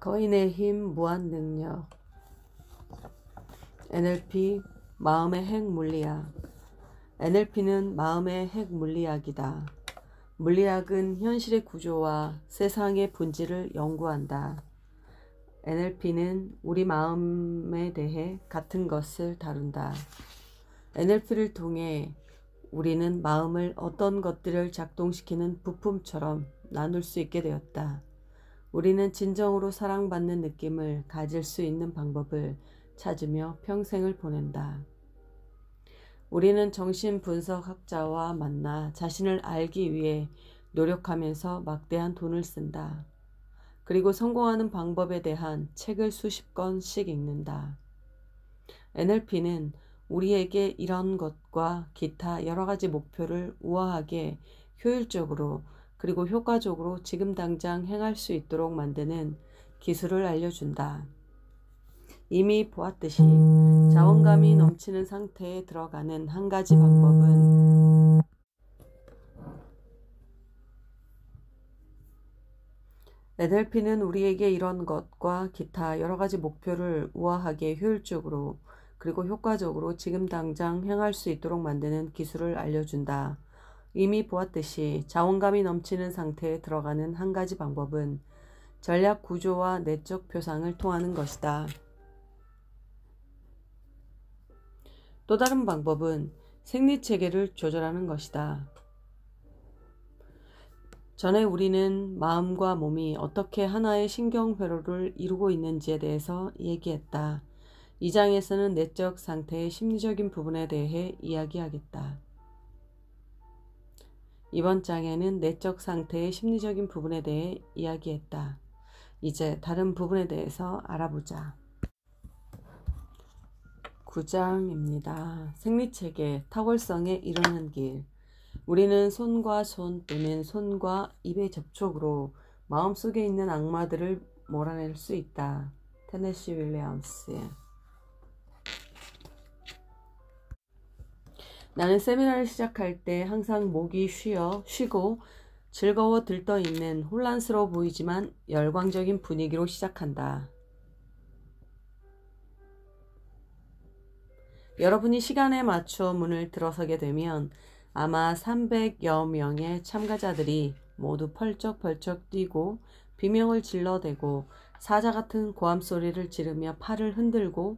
거인의 힘 무한능력. NLP 마음의 핵 물리학. NLP는 마음의 핵 물리학이다. 물리학은 현실의 구조와 세상의 본질을 연구한다. NLP는 우리 마음에 대해 같은 것을 다룬다. NLP를 통해 우리는 마음을 어떤 것들을 작동시키는 부품처럼 나눌 수 있게 되었다. 우리는 진정으로 사랑받는 느낌을 가질 수 있는 방법을 찾으며 평생을 보낸다. 우리는 정신분석학자와 만나 자신을 알기 위해 노력하면서 막대한 돈을 쓴다. 그리고 성공하는 방법에 대한 책을 수십 권씩 읽는다. NLP는 우리에게 이런 것과 기타 여러 가지 목표를 우아하게, 효율적으로, 그리고 효과적으로 지금 당장 행할 수 있도록 만드는 기술을 알려준다. 이미 보았듯이 자원감이 넘치는 상태에 들어가는 한 가지 방법은 NLP는 우리에게 이런 것과 기타 여러 가지 목표를 우아하게, 효율적으로, 그리고 효과적으로 지금 당장 행할 수 있도록 만드는 기술을 알려준다. 이미 보았듯이 자원감이 넘치는 상태에 들어가는 한 가지 방법은 전략 구조와 내적 표상을 통하는 것이다. 또 다른 방법은 생리체계를 조절하는 것이다. 전에 우리는 마음과 몸이 어떻게 하나의 신경회로를 이루고 있는지에 대해서 얘기했다. 이 장에서는 내적 상태의 심리적인 부분에 대해 이야기하겠다. 이번 장에는 내적 상태의 심리적인 부분에 대해 이야기했다. 이제 다른 부분에 대해서 알아보자. 9장입니다. 생리체계, 탁월성에 이르는 길. 우리는 손과 손 또는 손과 입의 접촉으로 마음속에 있는 악마들을 몰아낼 수 있다. 테네시 윌리엄스. 나는 세미나를 시작할 때 항상 목이 쉬고 즐거워 들떠있는 혼란스러워 보이지만 열광적인 분위기로 시작한다. 여러분이 시간에 맞춰 문을 들어서게 되면 아마 300여 명의 참가자들이 모두 펄쩍펄쩍 뛰고 비명을 질러대고 사자 같은 고함 소리를 지르며 팔을 흔들고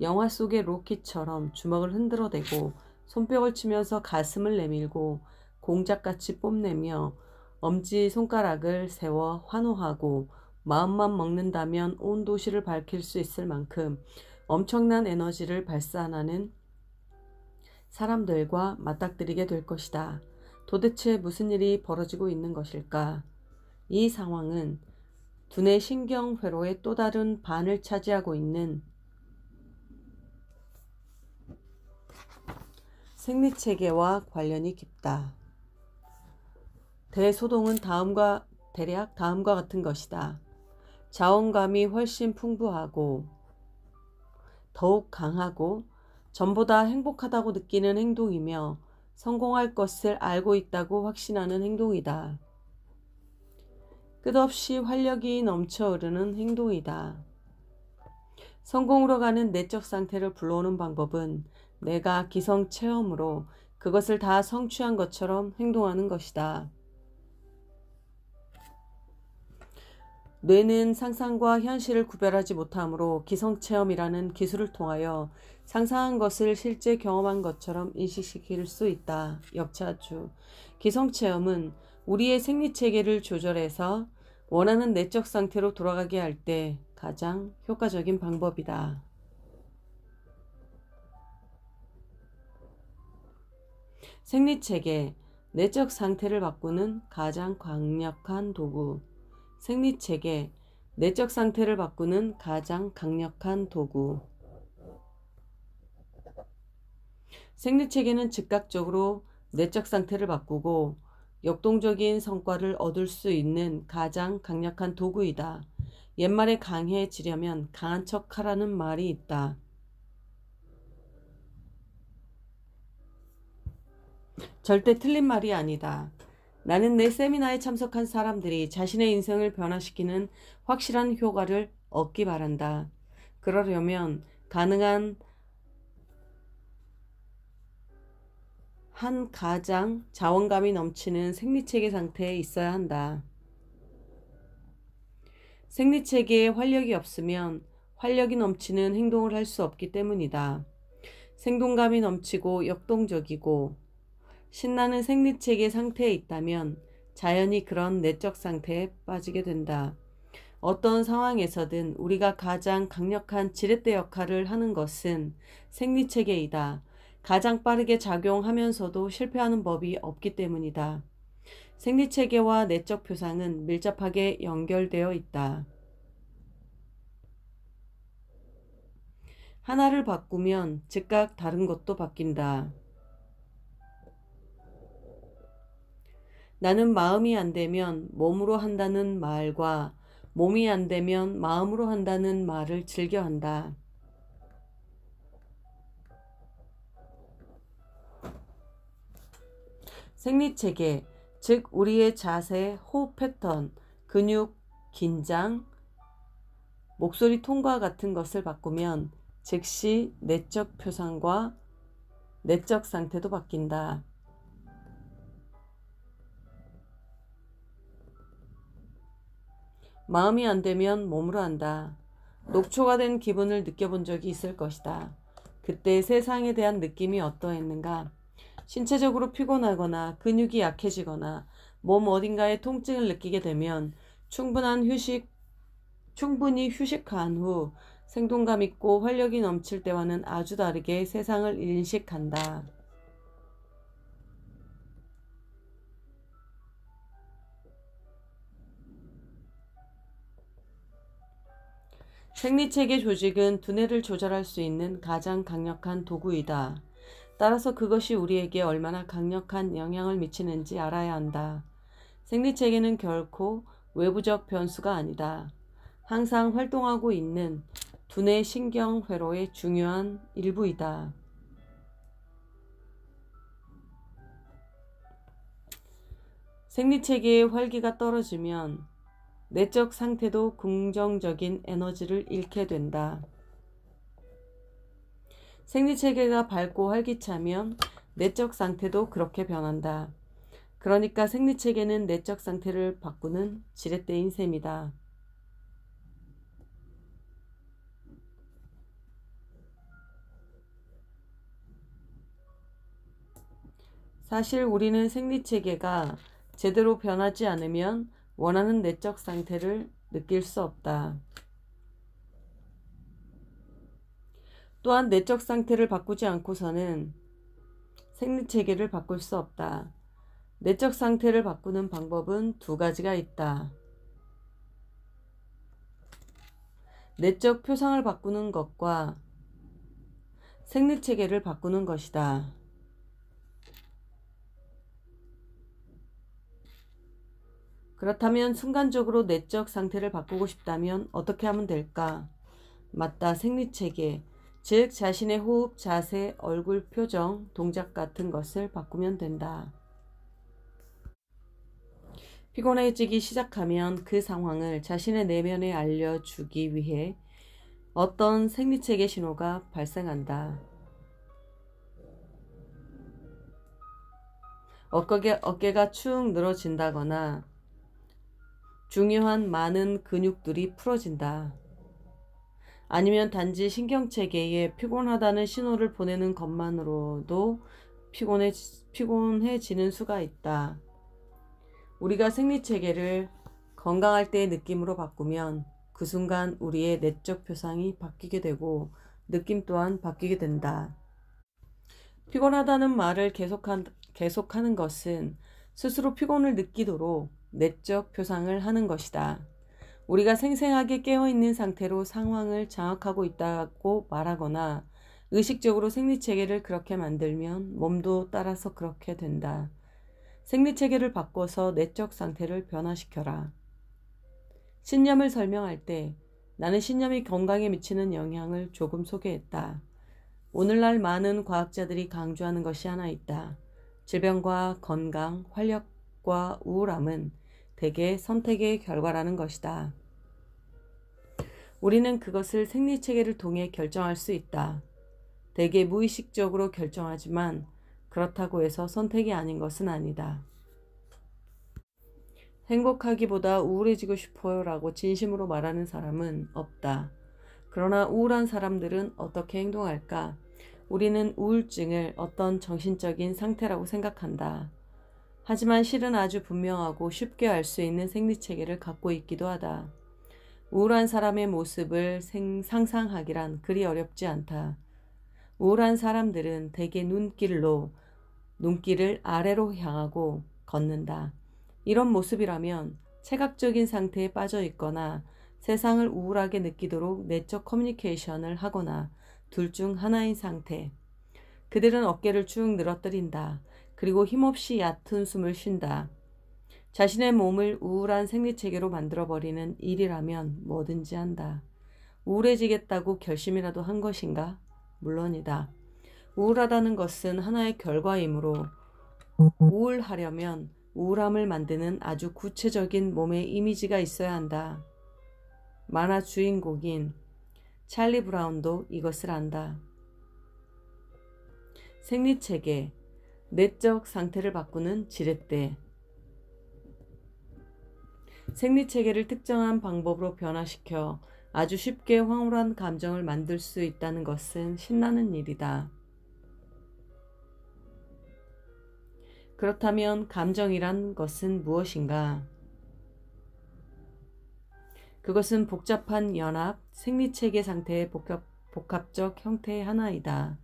영화 속의 로키처럼 주먹을 흔들어대고 손뼉을 치면서 가슴을 내밀고 공작같이 뽐내며 엄지손가락을 세워 환호하고 마음만 먹는다면 온 도시를 밝힐 수 있을 만큼 엄청난 에너지를 발산하는 사람들과 맞닥뜨리게 될 것이다. 도대체 무슨 일이 벌어지고 있는 것일까? 이 상황은 두뇌 신경회로의 또 다른 반을 차지하고 있는 생리체계와 관련이 깊다. 대소동은 대략 다음과 같은 것이다. 자원감이 훨씬 풍부하고 더욱 강하고 전보다 행복하다고 느끼는 행동이며 성공할 것을 알고 있다고 확신하는 행동이다. 끝없이 활력이 넘쳐 흐르는 행동이다. 성공으로 가는 내적 상태를 불러오는 방법은 내가 기성체험으로 그것을 다 성취한 것처럼 행동하는 것이다. 뇌는 상상과 현실을 구별하지 못하므로 기성체험이라는 기술을 통하여 상상한 것을 실제 경험한 것처럼 인식시킬 수 있다. 역차주. 기성체험은 우리의 생리체계를 조절해서 원하는 내적 상태로 돌아가게 할 때 가장 효과적인 방법이다. 생리체계, 내적 상태를 바꾸는 가장 강력한 도구. 생리체계, 내적 상태를 바꾸는 가장 강력한 도구. 생리체계는 즉각적으로 내적 상태를 바꾸고 역동적인 성과를 얻을 수 있는 가장 강력한 도구이다. 옛말에 강해지려면 강한 척하라는 말이 있다. 절대 틀린 말이 아니다. 나는 내 세미나에 참석한 사람들이 자신의 인생을 변화시키는 확실한 효과를 얻기 바란다. 그러려면 가능한 한 가장 자원감이 넘치는 생리체계 상태에 있어야 한다. 생리체계에 활력이 없으면 활력이 넘치는 행동을 할 수 없기 때문이다. 생동감이 넘치고 역동적이고 신나는 생리체계 상태에 있다면 자연히 그런 내적 상태에 빠지게 된다. 어떤 상황에서든 우리가 가장 강력한 지렛대 역할을 하는 것은 생리체계이다. 가장 빠르게 작용하면서도 실패하는 법이 없기 때문이다. 생리체계와 내적 표상은 밀접하게 연결되어 있다. 하나를 바꾸면 즉각 다른 것도 바뀐다. 나는 마음이 안 되면 몸으로 한다는 말과 몸이 안 되면 마음으로 한다는 말을 즐겨한다. 생리체계, 즉 우리의 자세, 호흡 패턴, 근육, 긴장, 목소리 톤과 같은 것을 바꾸면 즉시 내적 표상과 내적 상태도 바뀐다. 마음이 안 되면 몸으로 한다. 녹초가 된 기분을 느껴본 적이 있을 것이다. 그때 세상에 대한 느낌이 어떠했는가? 신체적으로 피곤하거나 근육이 약해지거나 몸 어딘가에 통증을 느끼게 되면 충분히 휴식한 후 생동감 있고 활력이 넘칠 때와는 아주 다르게 세상을 인식한다. 생리체계 조직은 두뇌를 조절할 수 있는 가장 강력한 도구이다. 따라서 그것이 우리에게 얼마나 강력한 영향을 미치는지 알아야 한다. 생리체계는 결코 외부적 변수가 아니다. 항상 활동하고 있는 두뇌 신경회로의 중요한 일부이다. 생리체계의 활기가 떨어지면 내적 상태도 긍정적인 에너지를 잃게 된다. 생리체계가 밝고 활기차면 내적 상태도 그렇게 변한다. 그러니까 생리체계는 내적 상태를 바꾸는 지렛대인 셈이다. 사실 우리는 생리체계가 제대로 변하지 않으면 원하는 내적 상태를 느낄 수 없다. 또한 내적 상태를 바꾸지 않고서는 생리체계를 바꿀 수 없다. 내적 상태를 바꾸는 방법은 두 가지가 있다. 내적 표상을 바꾸는 것과 생리체계를 바꾸는 것이다. 그렇다면 순간적으로 내적 상태를 바꾸고 싶다면 어떻게 하면 될까? 맞다, 생리체계, 즉 자신의 호흡, 자세, 얼굴 표정, 동작 같은 것을 바꾸면 된다. 피곤해지기 시작하면 그 상황을 자신의 내면에 알려주기 위해 어떤 생리체계 신호가 발생한다. 어깨가 축 늘어진다거나 중요한 많은 근육들이 풀어진다. 아니면 단지 신경체계에 피곤하다는 신호를 보내는 것만으로도 피곤해지는 수가 있다. 우리가 생리체계를 건강할 때의 느낌으로 바꾸면 그 순간 우리의 내적 표상이 바뀌게 되고 느낌 또한 바뀌게 된다. 피곤하다는 말을 계속하는 것은 스스로 피곤을 느끼도록 내적 표상을 하는 것이다. 우리가 생생하게 깨어있는 상태로 상황을 장악하고 있다고 말하거나 의식적으로 생리체계를 그렇게 만들면 몸도 따라서 그렇게 된다. 생리체계를 바꿔서 내적 상태를 변화시켜라. 신념을 설명할 때 나는 신념이 건강에 미치는 영향을 조금 소개했다. 오늘날 많은 과학자들이 강조하는 것이 하나 있다. 질병과 건강, 활력 행복과 우울함은 대개 선택의 결과라는 것이다. 우리는 그것을 생리체계를 통해 결정할 수 있다. 대개 무의식적으로 결정하지만 그렇다고 해서 선택이 아닌 것은 아니다. 행복하기보다 우울해지고 싶어요 라고 진심으로 말하는 사람은 없다. 그러나 우울한 사람들은 어떻게 행동할까? 우리는 우울증을 어떤 정신적인 상태라고 생각한다. 하지만 실은 아주 분명하고 쉽게 알 수 있는 생리체계를 갖고 있기도 하다. 우울한 사람의 모습을 상상하기란 그리 어렵지 않다. 우울한 사람들은 대개 눈길을 아래로 향하고 걷는다. 이런 모습이라면 체각적인 상태에 빠져 있거나 세상을 우울하게 느끼도록 내적 커뮤니케이션을 하거나 둘 중 하나인 상태. 그들은 어깨를 쭉 늘어뜨린다. 그리고 힘없이 얕은 숨을 쉰다. 자신의 몸을 우울한 생리체계로 만들어버리는 일이라면 뭐든지 한다. 우울해지겠다고 결심이라도 한 것인가? 물론이다. 우울하다는 것은 하나의 결과이므로 우울하려면 우울함을 만드는 아주 구체적인 몸의 이미지가 있어야 한다. 만화 주인공인 찰리 브라운도 이것을 안다. 생리체계, 내적 상태를 바꾸는 지렛대. 생리체계를 특정한 방법으로 변화시켜 아주 쉽게 황홀한 감정을 만들 수 있다는 것은 신나는 일이다. 그렇다면 감정이란 것은 무엇인가? 그것은 복잡한 연합, 생리체계 상태의 복합적 형태의 하나이다.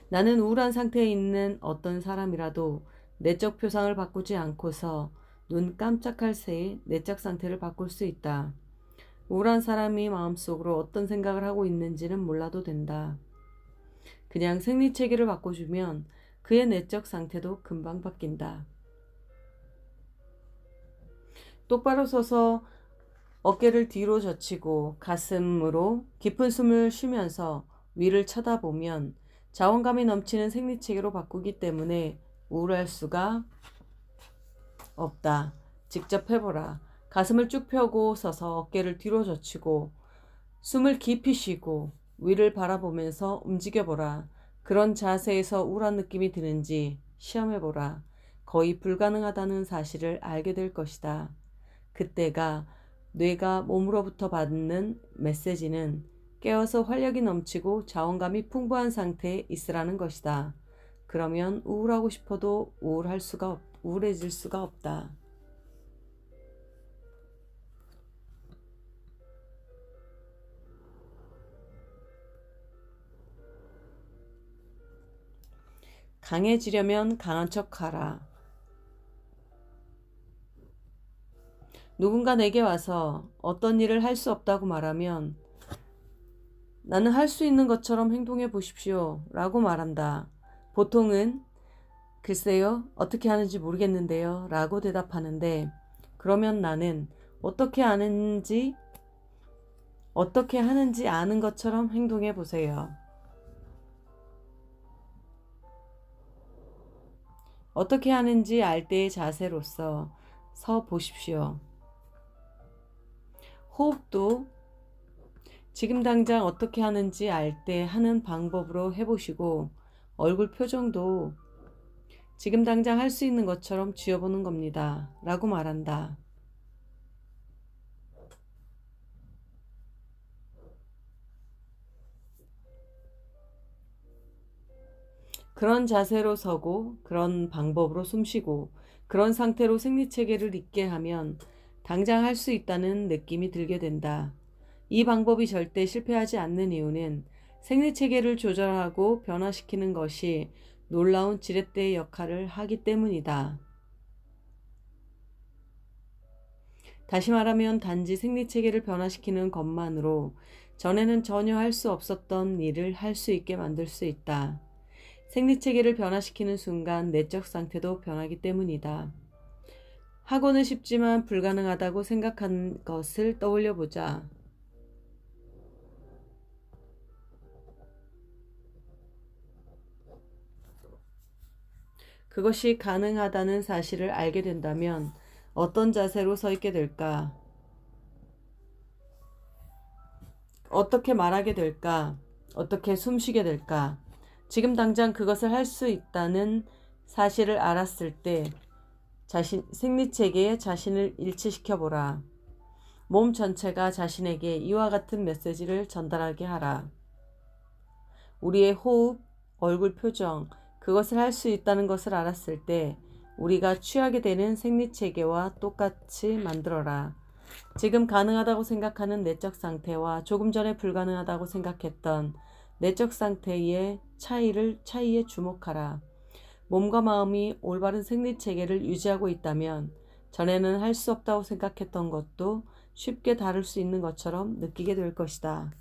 나는 우울한 상태에 있는 어떤 사람이라도 내적 표상을 바꾸지 않고서 눈 깜짝할 새에 내적 상태를 바꿀 수 있다. 우울한 사람이 마음속으로 어떤 생각을 하고 있는지는 몰라도 된다. 그냥 생리체계를 바꿔주면 그의 내적 상태도 금방 바뀐다. 똑바로 서서 어깨를 뒤로 젖히고 가슴으로 깊은 숨을 쉬면서 위를 쳐다보면 자원감이 넘치는 생리체계로 바꾸기 때문에 우울할 수가 없다. 직접 해보라. 가슴을 쭉 펴고 서서 어깨를 뒤로 젖히고 숨을 깊이 쉬고 위를 바라보면서 움직여보라. 그런 자세에서 우울한 느낌이 드는지 시험해보라. 거의 불가능하다는 사실을 알게 될 것이다. 그때가 뇌가 몸으로부터 받는 메시지는 깨어서 활력이 넘치고 자원감이 풍부한 상태에 있으라는 것이다. 그러면 우울하고 싶어도 우울해질 수가 없다. 강해지려면 강한 척하라. 누군가 내게 와서 어떤 일을 할 수 없다고 말하면 나는 할 수 있는 것처럼 행동해 보십시오 라고 말한다. 보통은 글쎄요, 어떻게 하는지 모르겠는데요 라고 대답하는데, 그러면 나는 어떻게 하는지 아는 것처럼 행동해 보세요. 어떻게 하는지 알 때의 자세로서 서 보십시오. 호흡도 지금 당장 어떻게 하는지 알 때 하는 방법으로 해보시고, 얼굴 표정도 지금 당장 할 수 있는 것처럼 쥐어보는 겁니다 라고 말한다. 그런 자세로 서고 그런 방법으로 숨쉬고 그런 상태로 생리체계를 잊게 하면 당장 할 수 있다는 느낌이 들게 된다. 이 방법이 절대 실패하지 않는 이유는 생리체계를 조절하고 변화시키는 것이 놀라운 지렛대의 역할을 하기 때문이다. 다시 말하면 단지 생리체계를 변화시키는 것만으로 전에는 전혀 할 수 없었던 일을 할 수 있게 만들 수 있다. 생리체계를 변화시키는 순간 내적 상태도 변하기 때문이다. 하고는 싶지만 불가능하다고 생각한 것을 떠올려 보자. 그것이 가능하다는 사실을 알게 된다면 어떤 자세로 서 있게 될까? 어떻게 말하게 될까? 어떻게 숨쉬게 될까? 지금 당장 그것을 할 수 있다는 사실을 알았을 때 생리체계에 자신을 일치시켜보라. 몸 전체가 자신에게 이와 같은 메시지를 전달하게 하라. 우리의 호흡, 얼굴 표정, 그것을 할 수 있다는 것을 알았을 때 우리가 취하게 되는 생리체계와 똑같이 만들어라. 지금 가능하다고 생각하는 내적 상태와 조금 전에 불가능하다고 생각했던 내적 상태의 차이에 주목하라. 몸과 마음이 올바른 생리체계를 유지하고 있다면 전에는 할 수 없다고 생각했던 것도 쉽게 다룰 수 있는 것처럼 느끼게 될 것이다.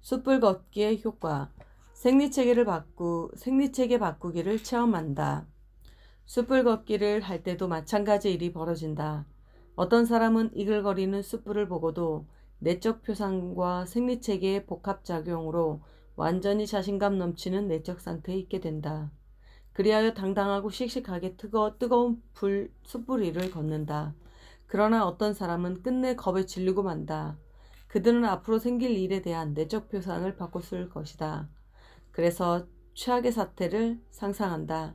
숯불 걷기의 효과. 생리체계 바꾸기를 체험한다. 숯불 걷기를 할 때도 마찬가지 일이 벌어진다. 어떤 사람은 이글거리는 숯불을 보고도 내적 표상과 생리체계의 복합작용으로 완전히 자신감 넘치는 내적 상태에 있게 된다. 그리하여 당당하고 씩씩하게 뜨거운 숯불 위를 걷는다. 그러나 어떤 사람은 끝내 겁에 질리고 만다. 그들은 앞으로 생길 일에 대한 내적 표상을 바꿨을 것이다. 그래서 최악의 사태를 상상한다.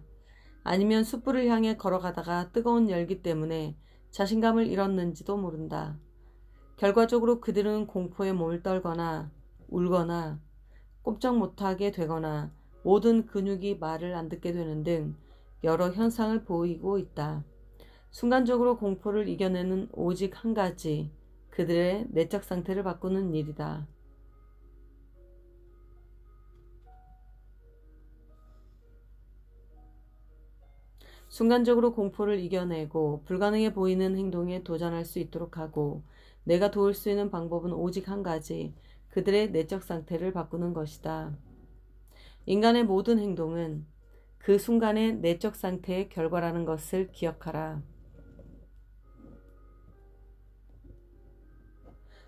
아니면 숯불을 향해 걸어가다가 뜨거운 열기 때문에 자신감을 잃었는지도 모른다. 결과적으로 그들은 공포에 몸을 떨거나 울거나 꼼짝 못하게 되거나 모든 근육이 말을 안 듣게 되는 등 여러 현상을 보이고 있다. 순간적으로 공포를 이겨내는 오직 한 가지, 그들의 내적 상태를 바꾸는 일이다. 순간적으로 공포를 이겨내고 불가능해 보이는 행동에 도전할 수 있도록 하고 내가 도울 수 있는 방법은 오직 한 가지, 그들의 내적 상태를 바꾸는 것이다. 인간의 모든 행동은 그 순간의 내적 상태의 결과라는 것을 기억하라.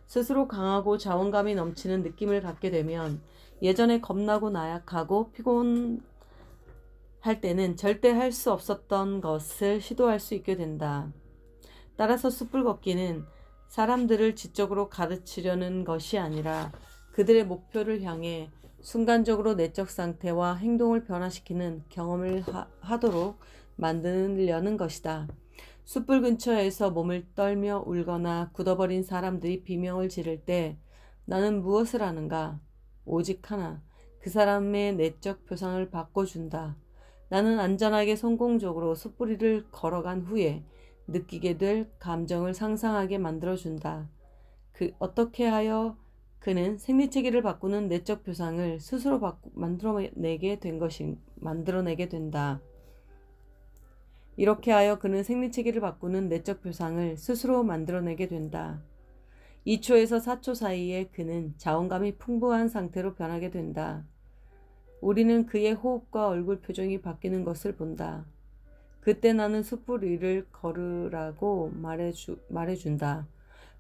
스스로 강하고 자원감이 넘치는 느낌을 갖게 되면 예전에 겁나고 나약하고 피곤할 때는 절대 할 수 없었던 것을 시도할 수 있게 된다. 따라서 숯불 걷기는 사람들을 지적으로 가르치려는 것이 아니라 그들의 목표를 향해 순간적으로 내적 상태와 행동을 변화시키는 경험을 하도록 만들려는 것이다. 숯불 근처에서 몸을 떨며 울거나 굳어버린 사람들이 비명을 지를 때 나는 무엇을 하는가? 오직 하나, 그 사람의 내적 표상을 바꿔준다. 나는 안전하게 성공적으로 숯불 위를 걸어간 후에 느끼게 될 감정을 상상하게 만들어준다. 어떻게 하여 그는 생리체계를 바꾸는 내적 표상을 스스로 만들어내게 된다. 이렇게 하여 그는 생리체계를 바꾸는 내적 표상을 스스로 만들어내게 된다. 2초에서 4초 사이에 그는 자원감이 풍부한 상태로 변하게 된다. 우리는 그의 호흡과 얼굴 표정이 바뀌는 것을 본다. 그때 나는 숯불 위를 걸으라고 말해준다.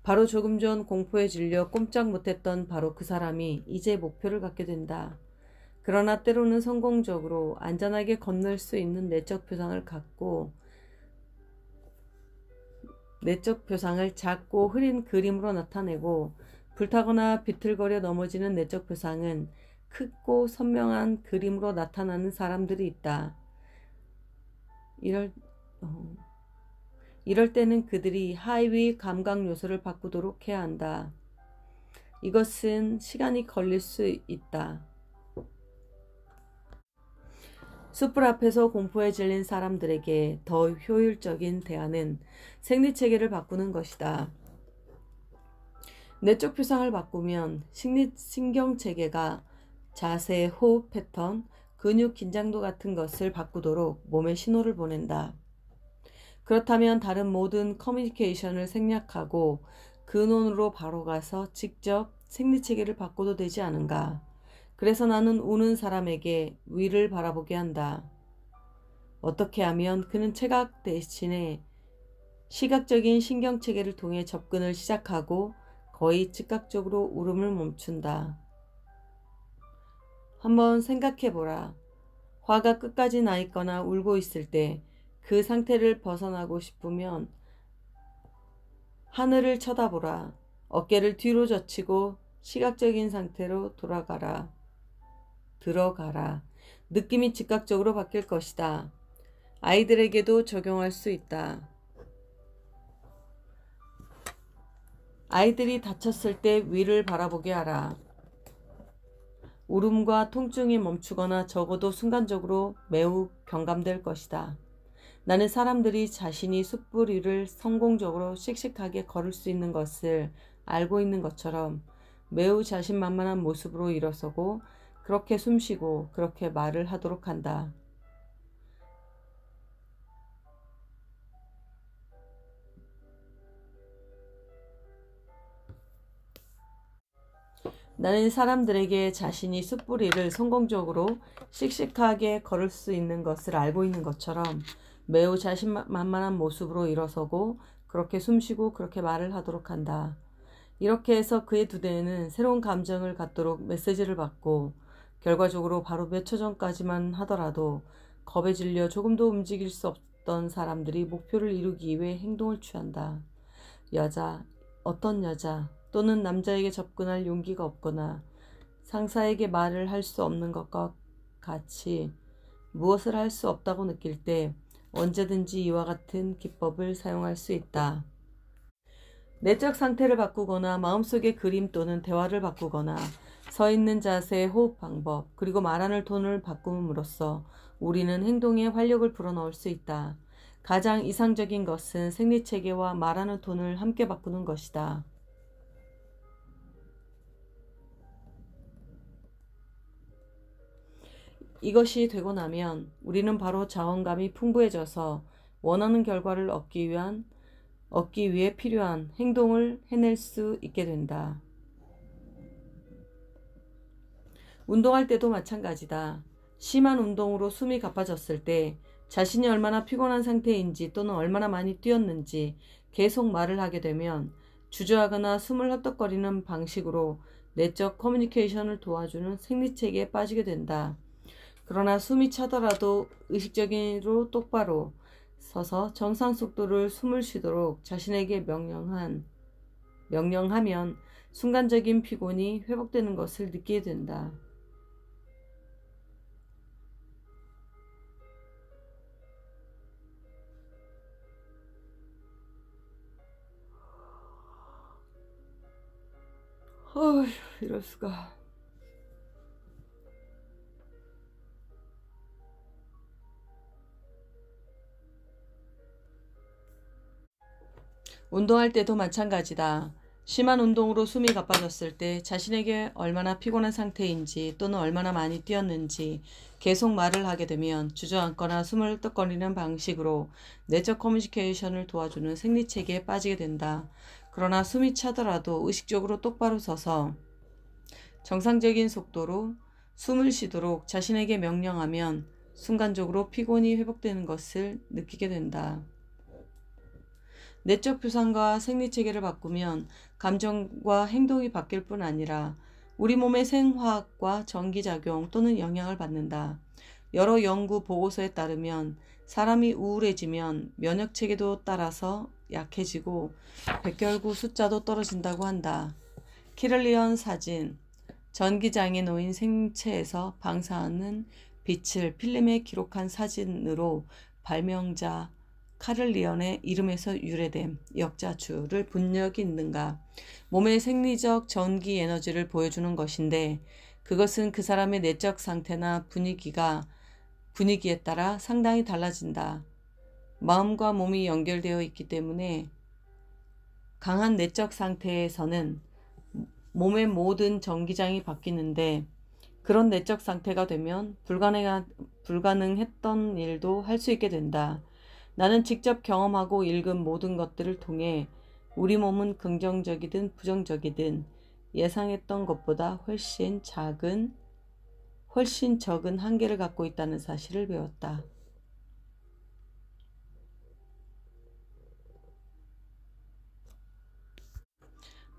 바로 조금 전 공포에 질려 꼼짝 못했던 바로 그 사람이 이제 목표를 갖게 된다. 그러나 때로는 성공적으로 안전하게 건널 수 있는 내적 표상을 갖고 내적 표상을 작고 흐린 그림으로 나타내고 불타거나 비틀거려 넘어지는 내적 표상은 크고 선명한 그림으로 나타나는 사람들이 있다. 이럴 때는 그들이 하위 감각 요소를 바꾸도록 해야 한다. 이것은 시간이 걸릴 수 있다. 숯불 앞에서 공포에 질린 사람들에게 더 효율적인 대안은 생리체계를 바꾸는 것이다. 내적 표상을 바꾸면 신경체계가 자세, 호흡 패턴, 근육 긴장도 같은 것을 바꾸도록 몸에 신호를 보낸다. 그렇다면 다른 모든 커뮤니케이션을 생략하고 근원으로 바로 가서 직접 생리체계를 바꿔도 되지 않은가? 그래서 나는 우는 사람에게 위를 바라보게 한다. 어떻게 하면 그는 체각 대신에 시각적인 신경체계를 통해 접근을 시작하고 거의 즉각적으로 울음을 멈춘다. 한번 생각해보라. 화가 끝까지 나 있거나 울고 있을 때 그 상태를 벗어나고 싶으면 하늘을 쳐다보라. 어깨를 뒤로 젖히고 시각적인 상태로 들어가라. 느낌이 즉각적으로 바뀔 것이다. 아이들에게도 적용할 수 있다. 아이들이 다쳤을 때 위를 바라보게 하라. 울음과 통증이 멈추거나 적어도 순간적으로 매우 경감될 것이다. 나는 사람들이 자신이 숯불 위를 성공적으로 씩씩하게 걸을 수 있는 것을 알고 있는 것처럼 매우 자신만만한 모습으로 일어서고 그렇게 숨쉬고 그렇게 말을 하도록 한다. 나는 사람들에게 자신이 숯불 위를 성공적으로 씩씩하게 걸을 수 있는 것을 알고 있는 것처럼 매우 자신만만한 모습으로 일어서고 그렇게 숨쉬고 그렇게 말을 하도록 한다. 이렇게 해서 그의 두뇌는 새로운 감정을 갖도록 메시지를 받고 결과적으로 바로 몇 초 전까지만 하더라도 겁에 질려 조금도 움직일 수 없던 사람들이 목표를 이루기 위해 행동을 취한다. 어떤 여자 또는 남자에게 접근할 용기가 없거나 상사에게 말을 할 수 없는 것과 같이 무엇을 할 수 없다고 느낄 때 언제든지 이와 같은 기법을 사용할 수 있다. 내적 상태를 바꾸거나 마음속의 그림 또는 대화를 바꾸거나 서 있는 자세, 호흡 방법, 그리고 말하는 톤을 바꿈으로써 우리는 행동에 활력을 불어넣을 수 있다. 가장 이상적인 것은 생리체계와 말하는 톤을 함께 바꾸는 것이다. 이것이 되고 나면 우리는 바로 자원감이 풍부해져서 원하는 결과를 얻기 위해 필요한 행동을 해낼 수 있게 된다. 운동할 때도 마찬가지다. 심한 운동으로 숨이 가빠졌을 때 자신이 얼마나 피곤한 상태인지 또는 얼마나 많이 뛰었는지 계속 말을 하게 되면 주저하거나 숨을 헛떡거리는 방식으로 내적 커뮤니케이션을 도와주는 생리체계에 빠지게 된다. 그러나 숨이 차더라도 의식적으로 똑바로 서서 정상 속도를 숨을 쉬도록 자신에게 명령하면 순간적인 피곤이 회복되는 것을 느끼게 된다. 어휴, 이럴 수가. 운동할 때도 마찬가지다. 심한 운동으로 숨이 가빠졌을 때 자신에게 얼마나 피곤한 상태인지 또는 얼마나 많이 뛰었는지 계속 말을 하게 되면 주저앉거나 숨을 헐떡거리는 방식으로 내적 커뮤니케이션을 도와주는 생리체계에 빠지게 된다. 그러나 숨이 차더라도 의식적으로 똑바로 서서 정상적인 속도로 숨을 쉬도록 자신에게 명령하면 순간적으로 피곤이 회복되는 것을 느끼게 된다. 내적 표상과 생리체계를 바꾸면 감정과 행동이 바뀔 뿐 아니라 우리 몸의 생화학과 전기작용 또는 영향을 받는다. 여러 연구 보고서에 따르면 사람이 우울해지면 면역체계도 따라서 약해지고 백혈구 숫자도 떨어진다고 한다. 키를리언 사진, 전기장애 놓인 생체에서 방사하는 빛을 필름에 기록한 사진으로 발명자 카를리언의 이름에서 유래된 역자줄을 본 적이 있는가? 몸의 생리적 전기 에너지를 보여주는 것인데 그것은 그 사람의 내적 상태나 분위기에 따라 상당히 달라진다. 마음과 몸이 연결되어 있기 때문에 강한 내적 상태에서는 몸의 모든 전기장이 바뀌는데 그런 내적 상태가 되면 불가능했던 일도 할 수 있게 된다. 나는 직접 경험하고 읽은 모든 것들을 통해 우리 몸은 긍정적이든 부정적이든 예상했던 것보다 훨씬 적은 한계를 갖고 있다는 사실을 배웠다.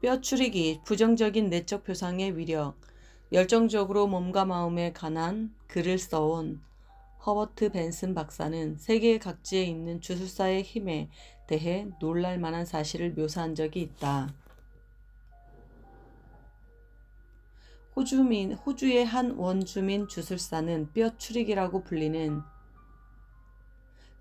뼈추리기, 부정적인 내적 표상의 위력, 열정적으로 몸과 마음에 관한 글을 써온 허버트 벤슨 박사는 세계 각지에 있는 주술사의 힘에 대해 놀랄 만한 사실을 묘사한 적이 있다. 호주의 한 원주민 주술사는 뼈 추리기라고 불리는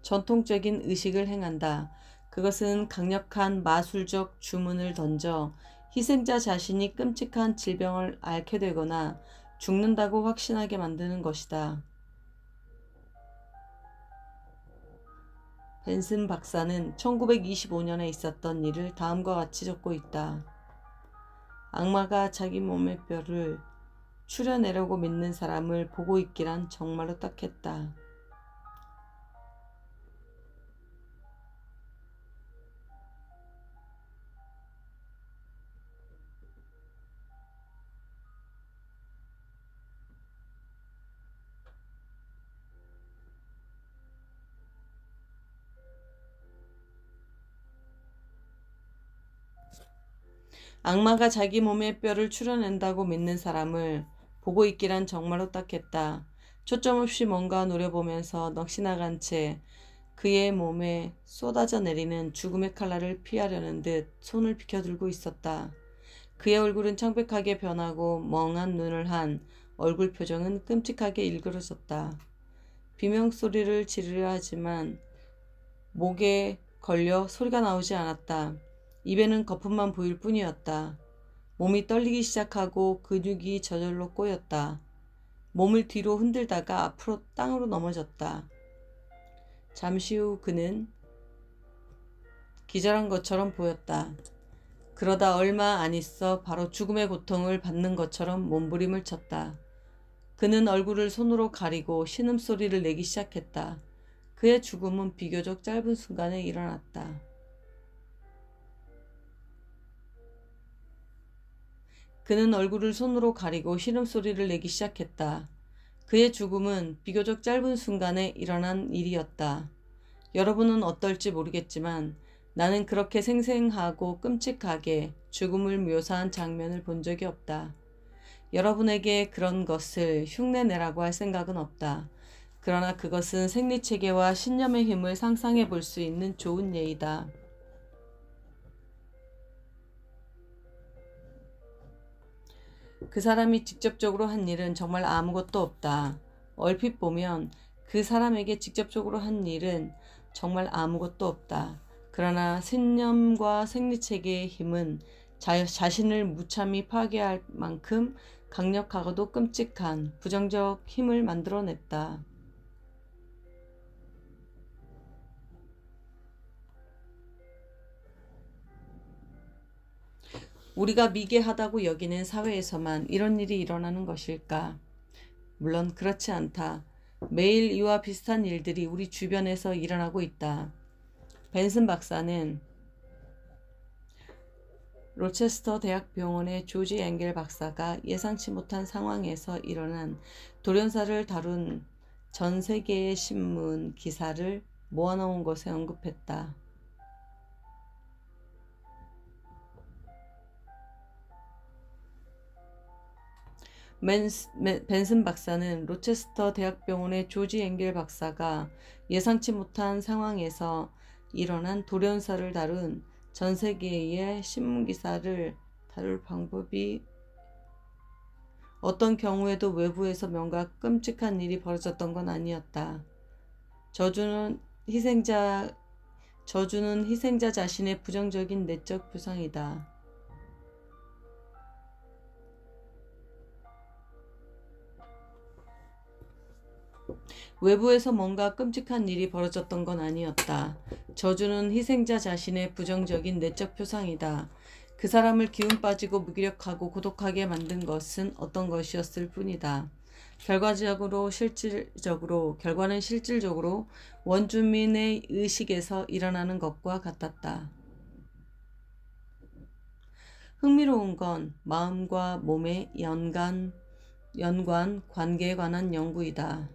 전통적인 의식을 행한다. 그것은 강력한 마술적 주문을 던져 희생자 자신이 끔찍한 질병을 앓게 되거나 죽는다고 확신하게 만드는 것이다. 벤슨 박사는 1925년에 있었던 일을 다음과 같이 적고 있다. 악마가 자기 몸의 뼈를 추려내려고 믿는 사람을 보고 있기란 정말로 딱했다. 악마가 자기 몸의 뼈를 추려낸다고 믿는 사람을 보고 있기란 정말로 딱했다. 초점 없이 뭔가 노려보면서 넋이 나간 채 그의 몸에 쏟아져 내리는 죽음의 칼날을 피하려는 듯 손을 비켜들고 있었다. 그의 얼굴은 창백하게 변하고 멍한 눈을 한 얼굴 표정은 끔찍하게 일그러졌다. 비명소리를 지르려 하지만 목에 걸려 소리가 나오지 않았다. 입에는 거품만 보일 뿐이었다. 몸이 떨리기 시작하고 근육이 저절로 꼬였다. 몸을 뒤로 흔들다가 앞으로 땅으로 넘어졌다. 잠시 후 그는 기절한 것처럼 보였다. 그러다 얼마 안 있어 바로 죽음의 고통을 받는 것처럼 몸부림을 쳤다. 그는 얼굴을 손으로 가리고 신음소리를 내기 시작했다. 그의 죽음은 비교적 짧은 순간에 일어났다. 그는 얼굴을 손으로 가리고 신음소리를 내기 시작했다. 그의 죽음은 비교적 짧은 순간에 일어난 일이었다. 여러분은 어떨지 모르겠지만 나는 그렇게 생생하고 끔찍하게 죽음을 묘사한 장면을 본 적이 없다. 여러분에게 그런 것을 흉내내라고 할 생각은 없다. 그러나 그것은 생리체계와 신념의 힘을 상상해 볼 수 있는 좋은 예이다. 그 사람이 직접적으로 한 일은 정말 아무것도 없다. 얼핏 보면 그 사람에게 직접적으로 한 일은 정말 아무것도 없다. 그러나 신념과 생리체계의 힘은 자신을 무참히 파괴할 만큼 강력하고도 끔찍한 부정적 힘을 만들어냈다. 우리가 미개하다고 여기는 사회에서만 이런 일이 일어나는 것일까? 물론 그렇지 않다. 매일 이와 비슷한 일들이 우리 주변에서 일어나고 있다. 벤슨 박사는 로체스터 대학병원의 조지 앵겔 박사가 예상치 못한 상황에서 일어난 돌연사를 다룬 전 세계의 신문 기사를 모아놓은 것에 언급했다. 벤슨 박사는 로체스터 대학병원의 조지 앵겔 박사가 예상치 못한 상황에서 일어난 돌연사를 다룬 전 세계의 신문기사를 다룰 방법이 어떤 경우에도 외부에서 뭔가 끔찍한 일이 벌어졌던 건 아니었다. 저주는 희생자 자신의 부정적인 내적 표상이다. 외부에서 뭔가 끔찍한 일이 벌어졌던 건 아니었다. 저주는 희생자 자신의 부정적인 내적 표상이다. 그 사람을 기운 빠지고 무기력하고 고독하게 만든 것은 어떤 것이었을 뿐이다. 결과는 실질적으로 원주민의 의식에서 일어나는 것과 같았다. 흥미로운 건 마음과 몸의 연관 관계에 관한 연구이다.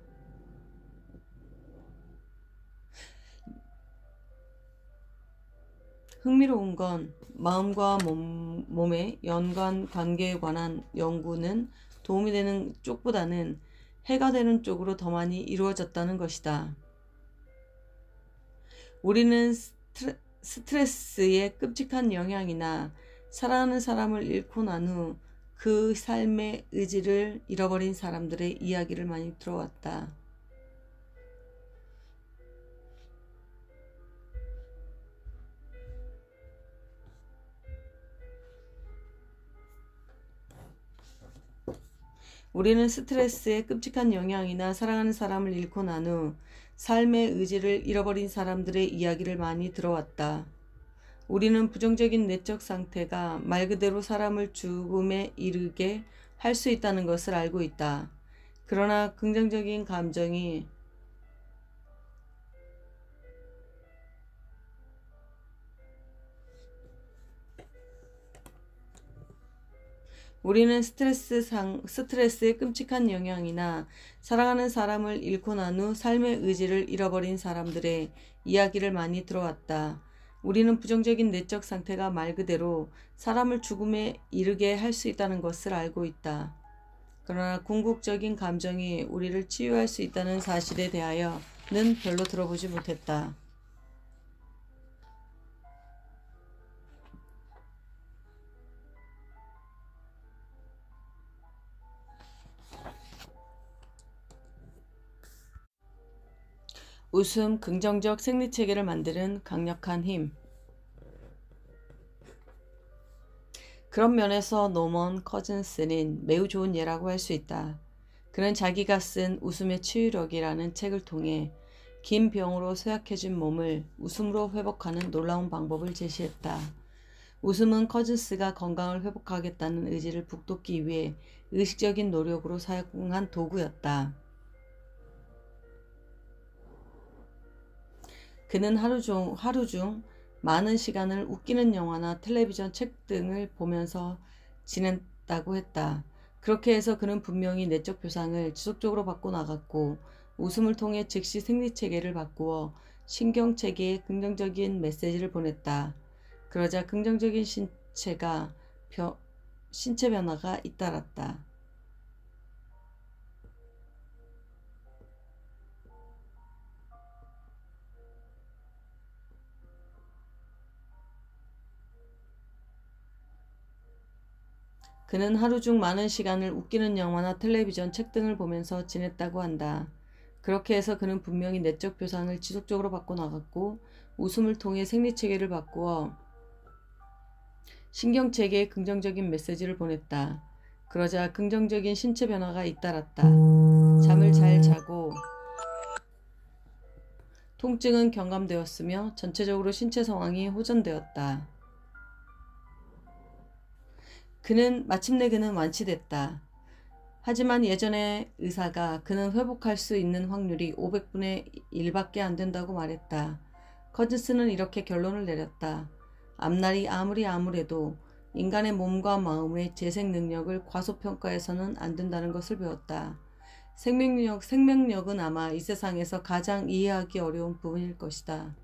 흥미로운 건 마음과 몸의 연관 관계에 관한 연구는 도움이 되는 쪽보다는 해가 되는 쪽으로 더 많이 이루어졌다는 것이다. 우리는 스트레스의 끔찍한 영향이나 사랑하는 사람을 잃고 난 후 그 삶의 의지를 잃어버린 사람들의 이야기를 많이 들어왔다. 우리는 스트레스의 끔찍한 영향이나 사랑하는 사람을 잃고 난 후 삶의 의지를 잃어버린 사람들의 이야기를 많이 들어왔다. 우리는 부정적인 내적 상태가 말 그대로 사람을 죽음에 이르게 할 수 있다는 것을 알고 있다. 그러나 긍정적인 감정이 우리는 스트레스의 끔찍한 영향이나 사랑하는 사람을 잃고 난 후 삶의 의지를 잃어버린 사람들의 이야기를 많이 들어왔다. 우리는 부정적인 내적 상태가 말 그대로 사람을 죽음에 이르게 할 수 있다는 것을 알고 있다. 그러나 궁극적인 감정이 우리를 치유할 수 있다는 사실에 대하여는 별로 들어보지 못했다. 웃음, 긍정적 생리체계를 만드는 강력한 힘. 그런 면에서 노먼 커즌스는 매우 좋은 예라고 할 수 있다. 그는 자기가 쓴 웃음의 치유력이라는 책을 통해 긴 병으로 쇠약해진 몸을 웃음으로 회복하는 놀라운 방법을 제시했다. 웃음은 커즌스가 건강을 회복하겠다는 의지를 북돋기 위해 의식적인 노력으로 사용한 도구였다. 그는 하루 중 많은 시간을 웃기는 영화나 텔레비전, 책 등을 보면서 지냈다고 했다. 그렇게 해서 그는 분명히 내적 표상을 지속적으로 바꿔나갔고 웃음을 통해 즉시 생리체계를 바꾸어 신경체계에 긍정적인 메시지를 보냈다. 그러자 긍정적인 신체 변화가 잇따랐다. 그는 하루 중 많은 시간을 웃기는 영화나 텔레비전, 책 등을 보면서 지냈다고 한다. 그렇게 해서 그는 분명히 내적 표상을 지속적으로 바꿔나갔고 웃음을 통해 생리체계를 바꾸어 신경체계에 긍정적인 메시지를 보냈다. 그러자 긍정적인 신체 변화가 잇따랐다. 잠을 잘 자고 통증은 경감되었으며 전체적으로 신체 상황이 호전되었다. 마침내 그는 완치됐다. 하지만 예전의 의사가 그는 회복할 수 있는 확률이 500분의 1밖에 안 된다고 말했다. 커즌스는 이렇게 결론을 내렸다. 앞날이 아무리 암울해도 인간의 몸과 마음의 재생 능력을 과소평가해서는 안 된다는 것을 배웠다. 생명력은 아마 이 세상에서 가장 이해하기 어려운 부분일 것이다.